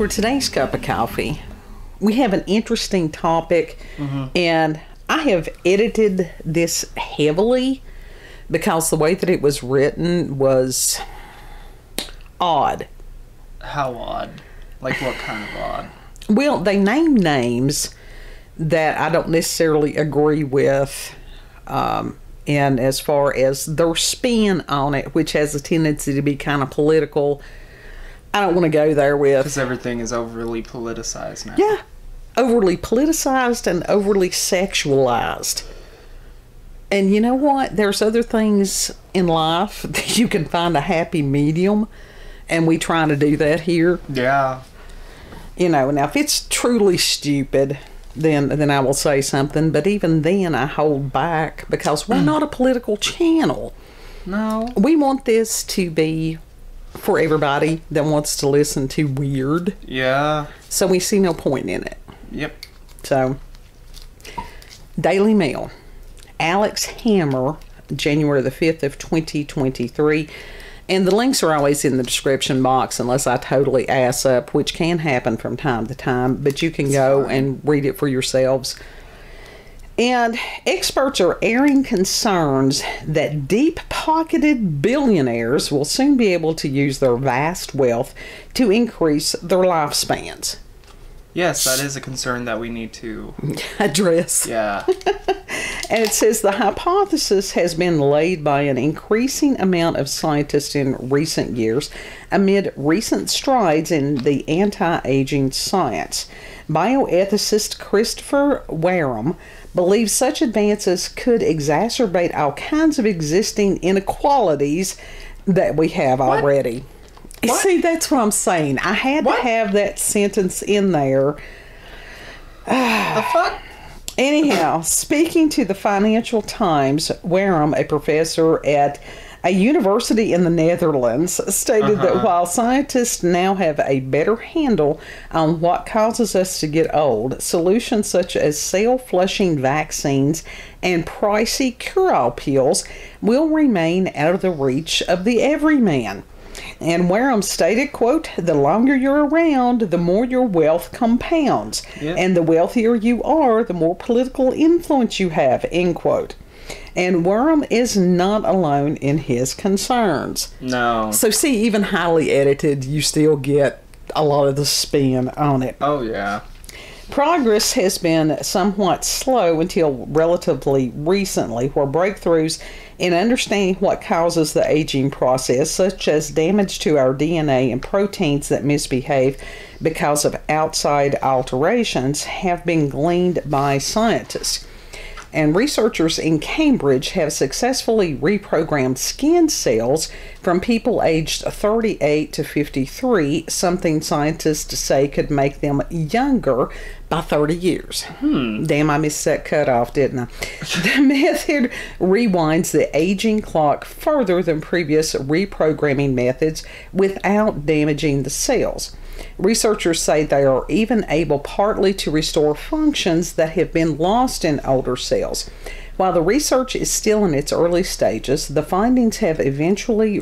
for today's cup of coffee, we have an interesting topic, and I have edited this heavily because the way that it was written was odd. How odd? Like what kind of odd? Well, they name names that I don't necessarily agree with, and as far as their spin on it, which has a tendency to be kind of political, I don't want to go there with. Because everything is overly politicized now. Yeah, overly politicized and overly sexualized. And you know what? There's other things in life that you can find a happy medium, and we try to do that here. Yeah. You know, now if it's truly stupid, then I will say something. But even then, I hold back because we're not a political channel. No. We want this to be for everybody that wants to listen to weird. Yeah. So we see no point in it. Yep. So, Daily Mail. Alex Hammer, January the 5th of 2023. And the links are always in the description box unless I totally ass up, which can happen from time to time. But you can go and read it for yourselves. And experts are airing concerns that deep-pocketed billionaires will soon be able to use their vast wealth to increase their lifespans. Yes, that is a concern that we need to address. Yeah. And it says the hypothesis has been laid by an increasing amount of scientists in recent years amid recent strides in the anti-aging science. Bioethicist Christopher Wareham believes such advances could exacerbate all kinds of existing inequalities that we have already. What? See, that's what I'm saying. I had to have that sentence in there. The fuck? Anyhow, speaking to the Financial Times, Wareham, a professor at a university in the Netherlands, stated that while scientists now have a better handle on what causes us to get old, solutions such as cell-flushing vaccines and pricey cure-all pills will remain out of the reach of the everyman. And Wareham stated, quote, "The longer you're around, the more your wealth compounds. Yep. And the wealthier you are, the more political influence you have," end quote. And Wareham is not alone in his concerns. No. So see, even highly edited, you still get a lot of the spin on it. Oh, yeah. Progress has been somewhat slow until relatively recently, where breakthroughs in understanding what causes the aging process, such as damage to our DNA and proteins that misbehave because of outside alterations, have been gleaned by scientists. And researchers in Cambridge have successfully reprogrammed skin cells from people aged 38 to 53, something scientists say could make them younger by 30 years. Damn, I missed that cutoff, didn't I? The method rewinds the aging clock further than previous reprogramming methods without damaging the cells. Researchers say they are even able partly to restore functions that have been lost in older cells. While the research is still in its early stages, the findings have eventually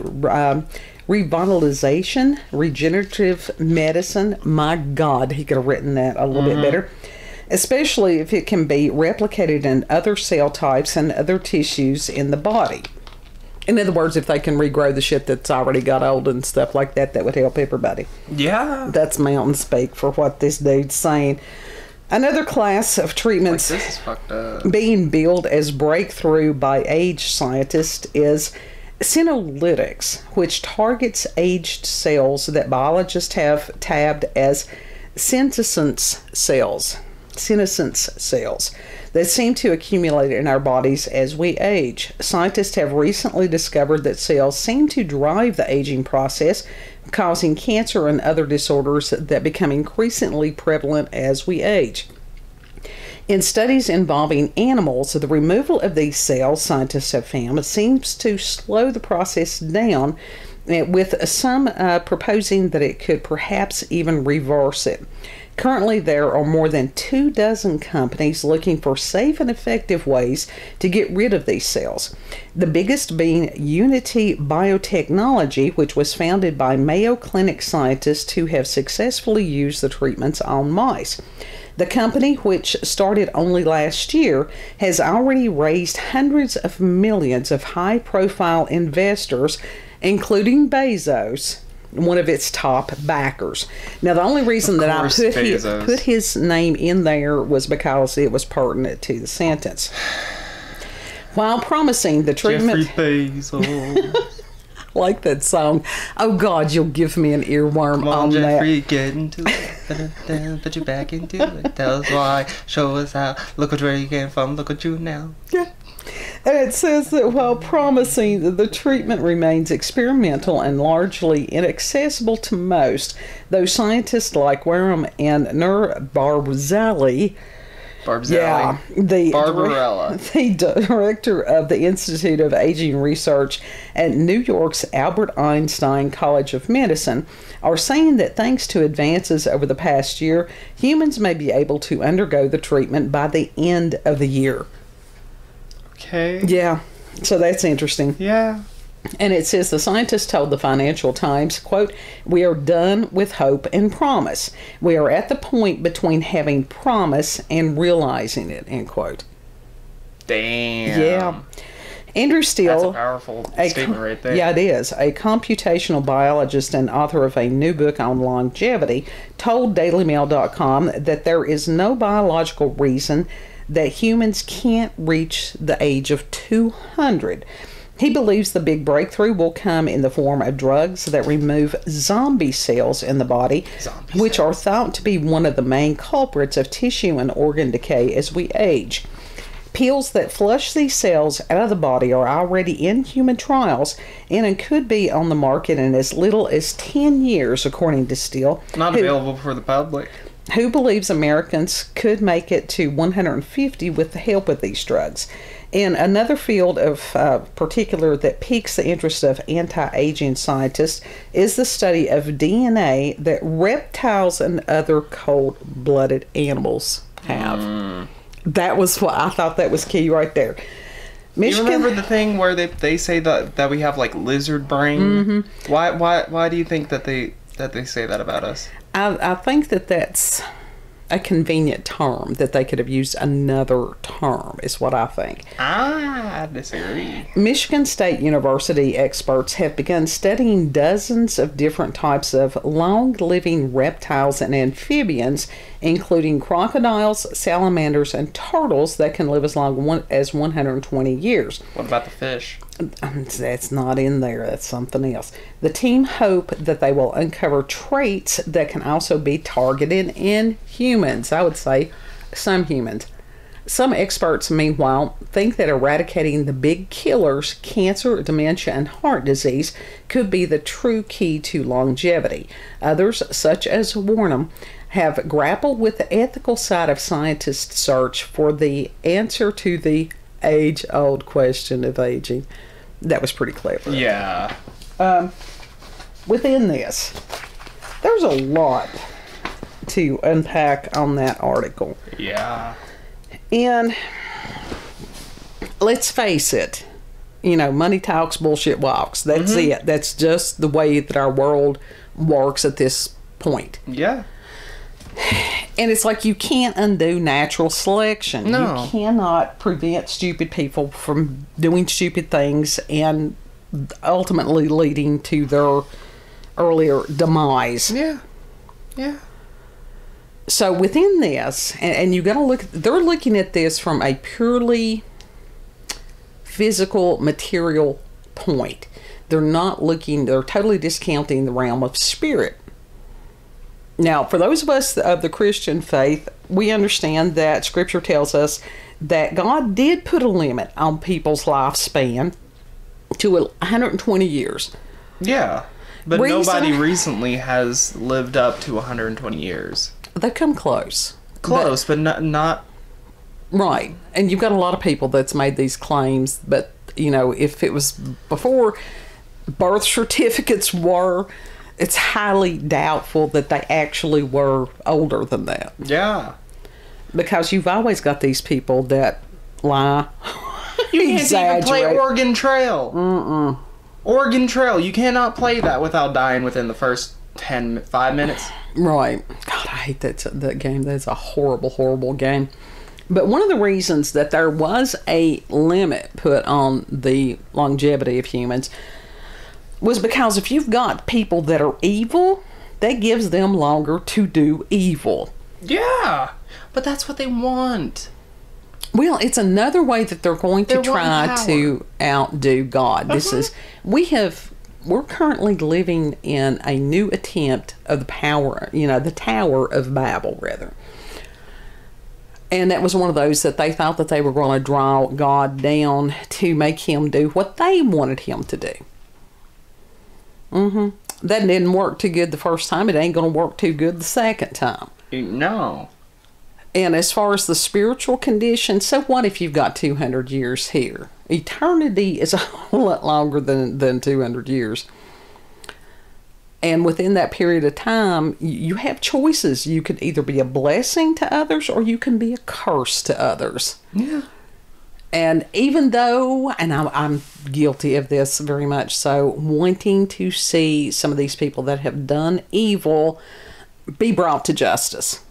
revitalization, regenerative medicine. My God, he could have written that a little bit better. Especially if it can be replicated in other cell types and other tissues in the body. In other words, if they can regrow the shit that's already got old and stuff like that, that would help everybody. Yeah. That's mountain speak for what this dude's saying. Another class of treatments Like, this is fucked up. being billed as breakthrough by age scientists is senolytics, which targets aged cells that biologists have tabbed as senescence cells. Senescence cells that seem to accumulate in our bodies as we age. Scientists have recently discovered that cells seem to drive the aging process, causing cancer and other disorders that become increasingly prevalent as we age. In studies involving animals, the removal of these cells, scientists have found, seems to slow the process down with some proposing that it could perhaps even reverse it. Currently, there are more than 24 companies looking for safe and effective ways to get rid of these cells. The biggest being Unity Biotechnology, which was founded by Mayo Clinic scientists who have successfully used the treatments on mice. The company, which started only last year, has already raised hundreds of millions of high-profile investors, including Bezos, one of its top backers. Now, the only reason that I put his name in there was because it was pertinent to the sentence. While promising the treatment... Jeffrey Bezos. Like that song. Oh, God, you'll give me an earworm on Jeffrey, that. get into it. Put you back into it. Tell us why. Show us how. Look at where you came from. Look at you now. Yeah. And it says that while promising that the treatment remains experimental and largely inaccessible to most, those scientists like Wareham and Nur Barzali, the director of the Institute of Aging Research at New York's Albert Einstein College of Medicine, are saying that thanks to advances over the past year, humans may be able to undergo the treatment by the end of the year. Okay. Yeah, so that's interesting. Yeah. And it says the scientists told the Financial Times, quote, "We are done with hope and promise. We are at the point between having promise and realizing it," end quote. Damn. Yeah. Andrew Steele, that's a powerful statement right there. Yeah, it is. A computational biologist and author of a new book on longevity, told DailyMail.com that there is no biological reason that humans can't reach the age of 200. He believes the big breakthrough will come in the form of drugs that remove zombie cells in the body, which are thought to be one of the main culprits of tissue and organ decay as we age. Pills that flush these cells out of the body are already in human trials and could be on the market in as little as 10 years, according to Steele. Not available for the public. Who believes Americans could make it to 150 with the help of these drugs. In another field of particular that piques the interest of anti-aging scientists is the study of DNA that reptiles and other cold-blooded animals have. That was what I thought that was key right there. Michigan, you remember the thing where they say that we have like lizard brain? Mm-hmm. Why do you think that they say that about us? I think that's a convenient term, that they could have used another term, is what I think. I disagree. Michigan State University experts have begun studying dozens of different types of long-living reptiles and amphibians, including crocodiles, salamanders, and turtles that can live as long as 120 years. What about the fish? That's not in there. That's something else. The team hope that they will uncover traits that can also be targeted in humans. I would say some humans. Some experts, meanwhile, think that eradicating the big killers, cancer, dementia, and heart disease, could be the true key to longevity. Others, such as Wareham, have grappled with the ethical side of scientists' search for the answer to the age-old question of aging. That was pretty clever. Yeah. Within this, there's a lot to unpack on that article. Yeah. And let's face it, money talks, bullshit walks. That's it. That's just the way that our world works at this point. Yeah. And it's like you can't undo natural selection. No. You cannot prevent stupid people from doing stupid things and ultimately leading to their earlier demise. Yeah. Yeah. So within this, and you got to look, they're looking at this from a purely physical, material point. They're totally discounting the realm of spirit. Now, for those of us of the Christian faith, we understand that Scripture tells us that God did put a limit on people's lifespan to 120 years. Yeah, but nobody recently has lived up to 120 years. They come close. Close, but not... Right. And you've got a lot of people that's made these claims, but, if it was before birth certificates were, it's highly doubtful that they actually were older than that. Yeah. Because you've always got these people that lie. You can't even play Oregon Trail. Oregon Trail. You cannot play that without dying within the first 5 minutes. Right. God, I hate that game. That's a horrible, horrible game. But one of the reasons that there was a limit put on the longevity of humans was because if you've got people that are evil, that gives them longer to do evil. Yeah. But that's what they want. Well, it's another way that they're going to try to outdo God. This is, we're currently living in a new attempt of the power, the Tower of Babel, rather. And that was one of those that they thought that they were going to draw God down to make him do what they wanted him to do. That didn't work too good the first time. It ain't going to work too good the second time. No. And as far as the spiritual condition, so what if you've got 200 years here? Eternity is a whole lot longer than 200 years. And within that period of time, you have choices. You could either be a blessing to others or you can be a curse to others. Yeah. And even though, and I'm guilty of this very much so, wanting to see some of these people that have done evil be brought to justice.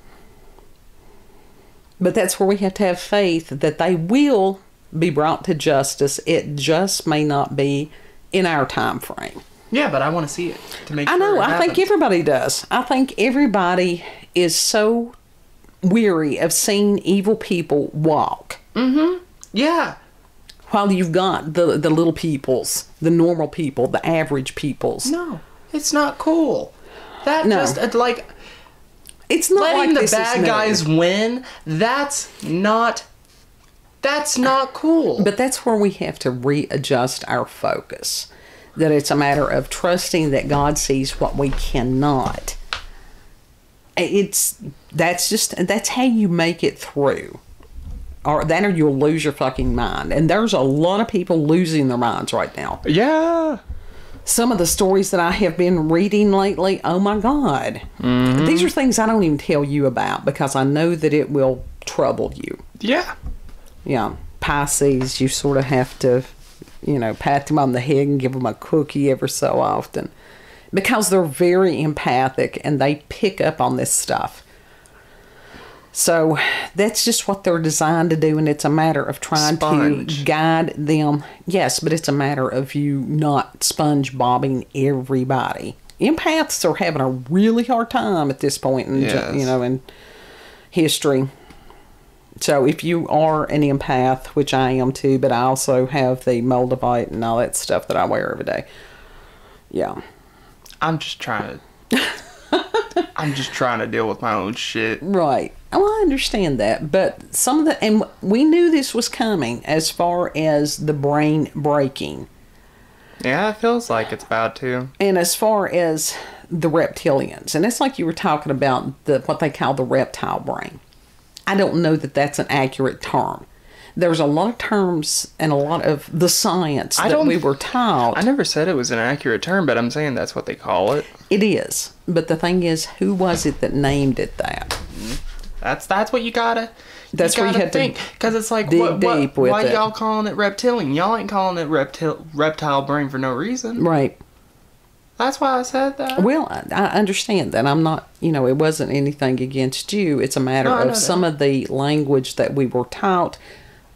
But that's where we have to have faith that they will be brought to justice. It just may not be in our time frame. Yeah, but I want to see it to make sure. I know. I think everybody does. I think everybody is so weary of seeing evil people walk. Yeah. While you've got the little peoples, the normal people, the average peoples. No, it's not cool. It's not letting like the bad guys win. That's not cool. But that's where we have to readjust our focus. That it's a matter of trusting that God sees what we cannot. That's how you make it through. Or you'll lose your fucking mind. And there's a lot of people losing their minds right now. Yeah. Some of the stories that I have been reading lately, oh my God. These are things I don't even tell you about because I know that it will trouble you. Yeah. Yeah. Pisces, you sort of have to, pat them on the head and give them a cookie every so often. Because they're very empathic and they pick up on this stuff. So that's just what they're designed to do, and it's a matter of trying to guide them. Yes, but it's a matter of you not sponge bobbing everybody. Empaths are having a really hard time at this point in history. So if you are an empath, which I am too, but I also have the Moldavite and all that stuff that I wear every day. Yeah. I'm just trying to deal with my own shit. Right. Well, I understand that, but and we knew this was coming as far as the brain breaking. Yeah, it feels like it's about to. And as far as the reptilians, and it's like you were talking about what they call the reptile brain. I don't know that that's an accurate term. There's a lot of terms and a lot of the science that we were taught. I never said it was an accurate term, but I'm saying that's what they call it. It is. But the thing is, who was it that named it that? That's what you gotta. That's where you have to think, because it's like, why y'all calling it reptilian? Y'all ain't calling it reptile brain for no reason, right? That's why I said that. Well, I understand that. I'm not, it wasn't anything against you. It's a matter of some of the language that we were taught,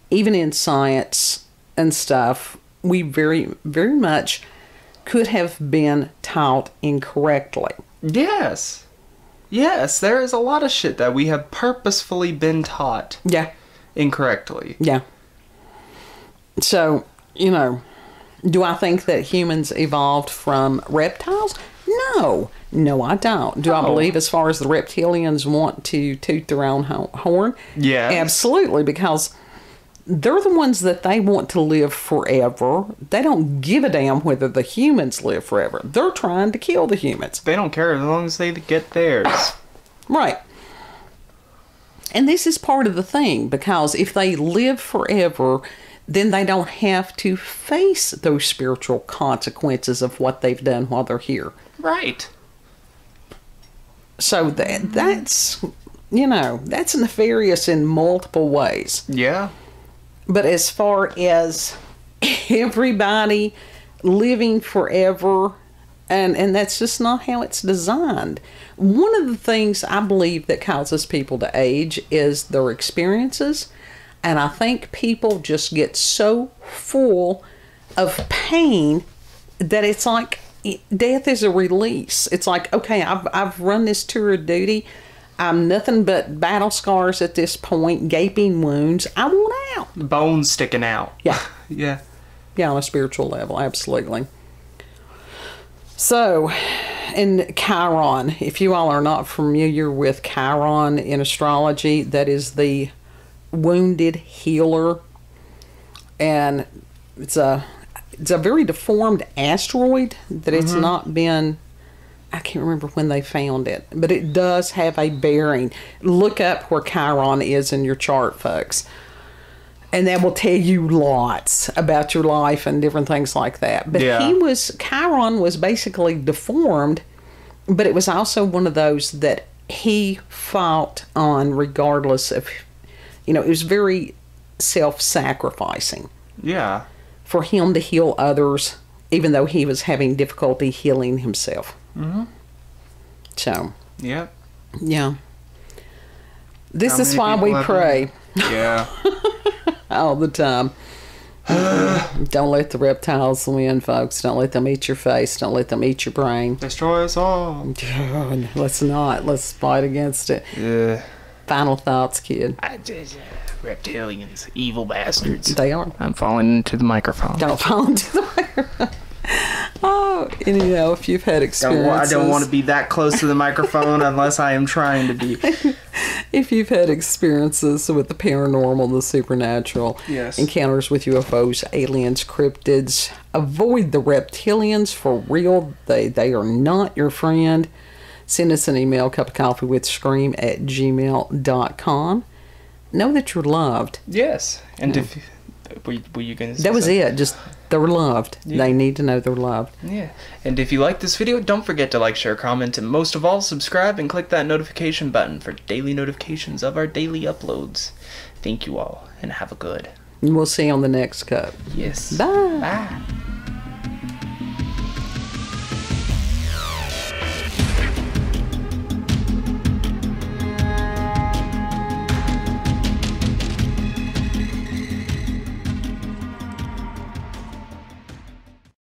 even in science and stuff. We very, very much could have been taught incorrectly. Yes. Yes, there is a lot of shit that we have purposefully been taught. Yeah. Incorrectly. Yeah. So, do I think that humans evolved from reptiles? No. No, I don't. Do I believe as far as the reptilians want to toot their own horn? Yeah. Absolutely, because they're the ones that they want to live forever. They don't give a damn whether the humans live forever. They're trying to kill the humans. They don't care as long as they get theirs. Right. And this is part of the thing, because if they live forever, then they don't have to face those spiritual consequences of what they've done while they're here. Right. So that's, you know, that's nefarious in multiple ways. Yeah. But as far as everybody living forever, and that's just not how it's designed. One of the things I believe that causes people to age is their experiences. And I think people just get so full of pain that it's like death is a release. It's like, okay, I've run this tour of duty. I'm nothing but battle scars at this point, gaping wounds. I want out. Bones sticking out. Yeah. Yeah. Yeah, on a spiritual level, absolutely. So, in Chiron, if you all are not familiar with Chiron in astrology, that is the wounded healer, and it's a very deformed asteroid that it's not been, I can't remember when they found it, but it does have a bearing. Look up where Chiron is in your chart, folks, and that will tell you lots about your life and different things like that. But Chiron was basically deformed, but it was also one of those that he fought on regardless of, you know, it was very self-sacrificing. Yeah. For him to heal others, even though he was having difficulty healing himself. Mm-hmm. So. Yeah. Yeah. This is why we pray. Yeah. All the time. Don't let the reptiles win, folks. Don't let them eat your face. Don't let them eat your brain. Destroy us all. Let's not. Let's fight against it. Yeah. Final thoughts, kid. Reptilians, evil bastards. They are. I'm falling into the microphone. Don't fall into the microphone. Oh, and you know, if you've had experiences... I don't want to be that close to the microphone unless I am trying to be. If you've had experiences with the paranormal, the supernatural, yes, encounters with UFOs, aliens, cryptids, avoid the reptilians for real. They are not your friend. Send us an email, cupofcoffeewithscream@gmail.com. Know that you're loved. Yes. And if... Were you going to say that was it. Just... they're loved. Yeah. They need to know they're loved. Yeah. And if you like this video, don't forget to like, share, comment, and most of all, subscribe and click that notification button for daily notifications of our daily uploads. Thank you all, and have a good. We'll see you on the next cup. Yes. Bye. Bye.